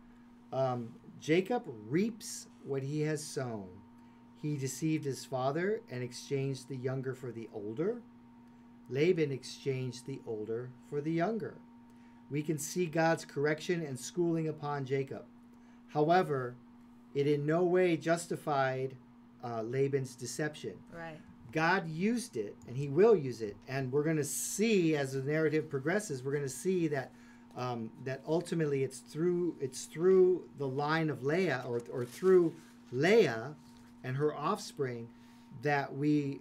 Jacob reaps what he has sown. He deceived his father and exchanged the younger for the older. Laban exchanged the older for the younger. We can see God's correction and schooling upon Jacob. However, it in no way justified Laban's deception. Right. God used it, and he will use it. And we're going to see, as the narrative progresses, we're going to see that that ultimately it's through the line of Leah, or through Leah and her offspring, that we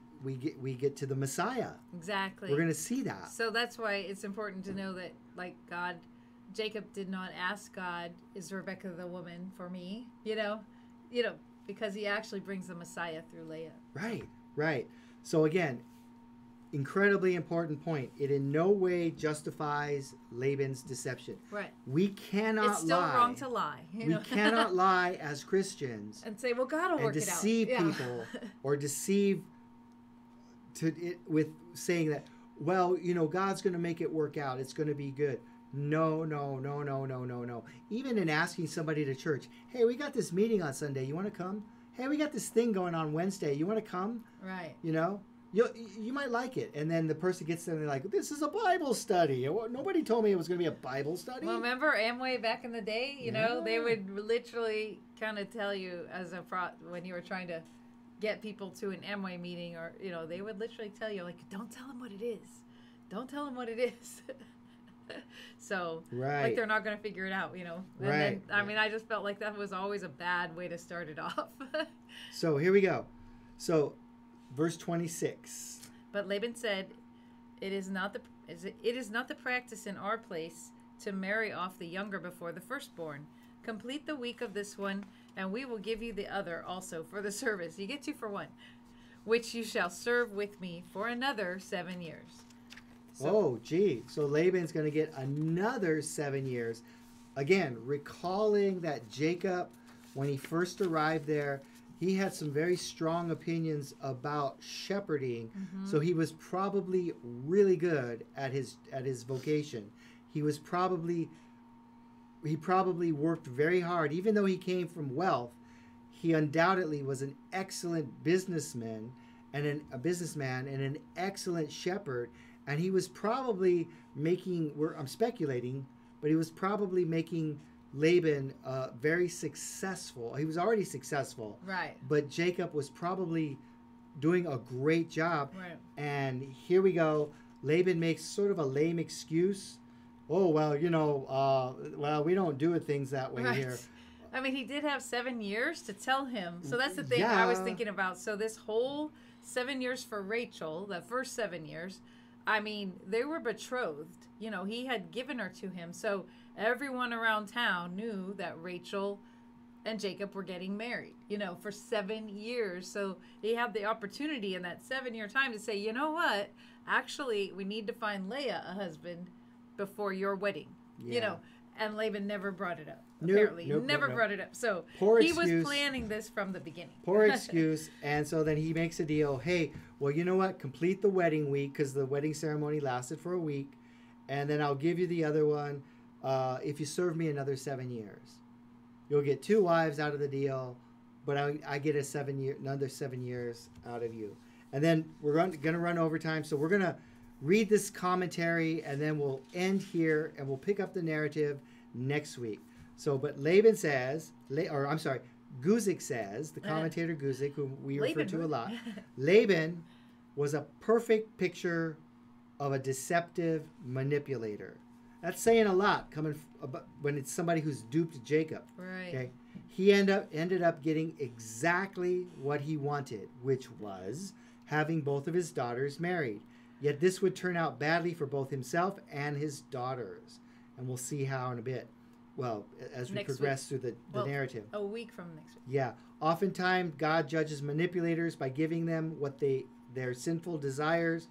get to the Messiah. Exactly. We're going to see that. So that's why it's important to know that, like, Jacob did not ask God, "Is Rebecca the woman for me?" You know, because he actually brings the Messiah through Leah. Right. So again, incredibly important point. It in no way justifies Laban's deception. Right. We cannot lie. It's still wrong to lie. We cannot lie as Christians and say, "Well, God will work it out." And deceive people or deceive with saying that, well, God's going to make it work out. It's going to be good. No. Even in asking somebody to church, "Hey, we got this meeting on Sunday. You want to come? Hey, we got this thing going on Wednesday. You want to come?" Right. You might like it. And then the person gets there and they're like, "This is a Bible study. Nobody told me it was going to be a Bible study." Well, remember Amway back in the day? They would literally kind of tell you when you were trying to get people to an Amway meeting, or, they would literally tell you, like, "Don't tell them what it is. Don't tell them what it is." So, like, they're not going to figure it out, And then, I just felt like that was always a bad way to start it off. So here we go. So, verse 26. But Laban said, it is not the practice in our place to marry off the younger before the firstborn. Complete the week of this one, and we will give you the other also for the service. You get 2 for 1, which you shall serve with me for another 7 years. So Laban's going to get another 7 years. Again, recalling that Jacob, when he first arrived there, he had some very strong opinions about shepherding. Mm-hmm. So he was probably really good at his vocation. He probably worked very hard. Even though he came from wealth, he undoubtedly was an excellent businessman and an excellent shepherd. And he was probably I'm speculating, but he was probably making Laban very successful. He was already successful. Right. But Jacob was probably doing a great job. Right. And here we go. Laban makes sort of a lame excuse. "Oh, well, we don't do things that way here." He did have 7 years to tell him. So that's the thing I was thinking about. So this whole 7 years for Rachel, the first 7 years, they were betrothed. He had given her to him. So everyone around town knew that Rachel and Jacob were getting married, for 7 years. So he had the opportunity in that 7-year time to say, "You know what? Actually, we need to find Leah a husband before your wedding." And Laban never brought it up. Apparently, never brought it up. So he was planning this from the beginning. Poor excuse. And so then he makes a deal. "Hey, well, you know what? Complete the wedding week," because the wedding ceremony lasted for a week, "and then I'll give you the other one if you serve me another 7 years. You'll get 2 wives out of the deal, but I get another 7 years out of you." And then we're going to run overtime, so we're going to read this commentary, and then we'll end here, and we'll pick up the narrative next week. So, but Laban says, Guzik says, the commentator Guzik, who we refer to a lot, Laban was a perfect picture of a deceptive manipulator. That's saying a lot when it's somebody who's duped Jacob. Right. Okay. He ended up getting exactly what he wanted, which was having both of his daughters married. Yet this would turn out badly for both himself and his daughters. And we'll see how in a bit. Well, as we progress through the narrative. A week from next week. Yeah. Oftentimes, God judges manipulators by giving them their sinful desires,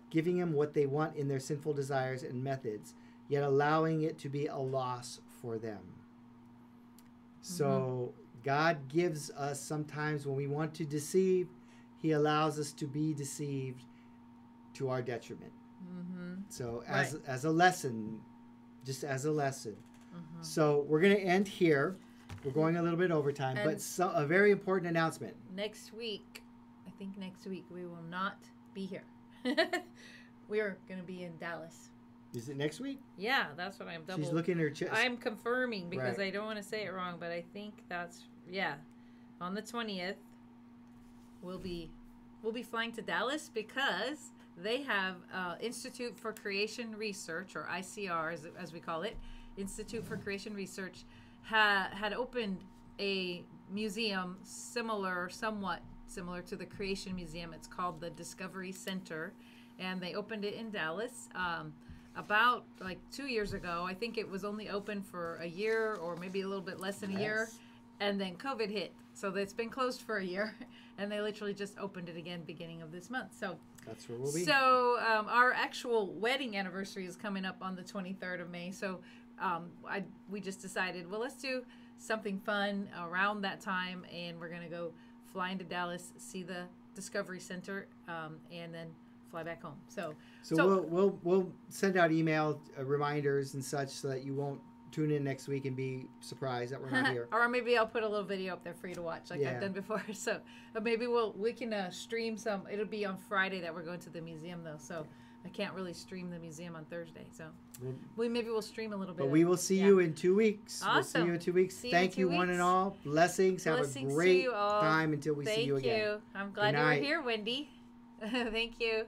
giving them what they want in their sinful desires and methods, yet allowing it to be a loss for them. So God gives us sometimes when we want to deceive, he allows us to be deceived to our detriment. Mm-hmm. So as a lesson, just as a lesson. Mm-hmm. So we're going to end here. We're going a little bit overtime, And- but a very important announcement. Next week, I think next week we will not be here. We are going to be in Dallas. Is it next week? Yeah, that's what I'm double. She's looking at her chest. I'm confirming because Right. I don't want to say it wrong, but I think that's on the 20th. We'll be flying to Dallas because they have Institute for Creation Research, or ICR as we call it, Institute for Creation Research, had opened a museum somewhat similar to the Creation Museum. It's called the Discovery Center, and they opened it in Dallas. About like 2 years ago. I think it was only open for a year or maybe a little bit less than a year, Yes. and then COVID hit, so it's been closed for a year, and they literally just opened it again beginning of this month. So That's where we'll be. our actual wedding anniversary is coming up on the 23rd of May. So we just decided, well, let's do something fun around that time, and we're gonna go fly into Dallas, see the Discovery Center, and then fly back home. So we'll send out email reminders and such so that you won't tune in next week and be surprised that we're not here. or maybe I'll put a little video up there for you to watch, like Yeah. I've done before. So maybe we can stream some. It'll be on Friday that we're going to the museum though, so I can't really stream the museum on Thursday. So we'll stream a little bit. But we will see you in 2 weeks. We'll see Awesome. you in 2 weeks. See you in Thank 2 you, one weeks. and all. Blessings. Have Blessings a to great you all. time until we see you again. Thank you. I'm glad Good you were night. here, Wendy. Thank you.